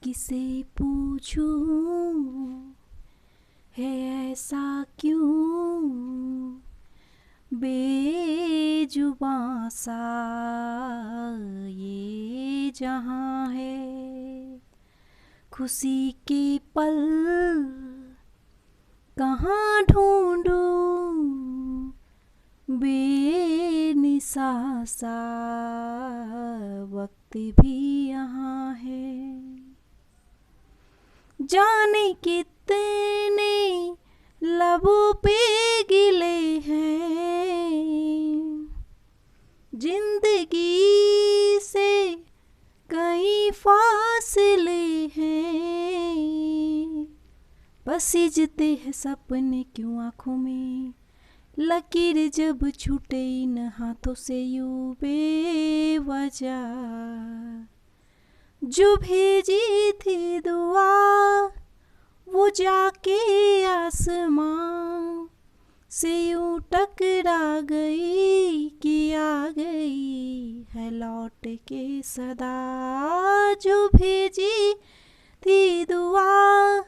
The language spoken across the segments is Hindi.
किसे पूछूं है ऐसा क्यों, बेजुबां सा ये जहां है। खुशी के पल कहाँ ढूंढूं, बेनिसा सा वक्त भी यहाँ है। जाने कितने लबों पे गिले हैं, जिंदगी से कई फासले हैं। पसीजते हैं सपने क्यों आँखों में, लकीर जब छूटे इन हाथों से यूं बेवजह। जो भेजी थी दुआ वो जाके आसमां से यूं टकरा गई कि आ गई है लौट के सदा। जो भेजी थी दुआ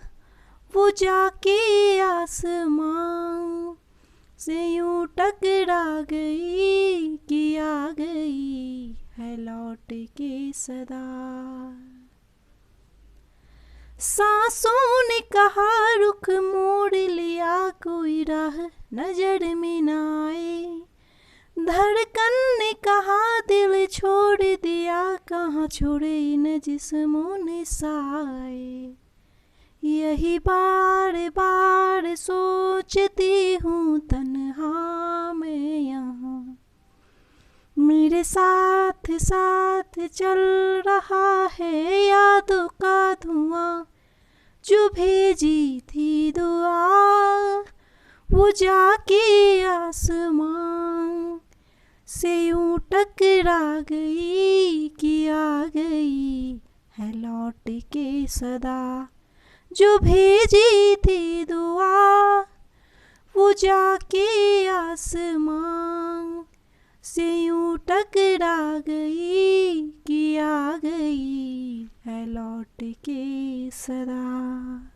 वो जाके आसमां से यूं टकरा गई कि आ गई है लौट के सदा। सांसों ने कहा रुख मोड़ लिया, कोई राह नजर में न आए। धड़कन ने कहा दिल छोड़ दिया, कहाँ छोड़े इन जिस्मों ने साए। यही बार बार सोचती हूँ तन्हा मैं यहाँ, मेरे साथ साथ चल रहा है यादों का धुआं। जो भेजी थी दुआ वो जाके आसमां से यूं टकरा गई कि आ गई है लौट के सदा। जो भेजी थी दुआ वो जाके आसमां से यूं टकरा गई कि आ गई है लौट के सदा।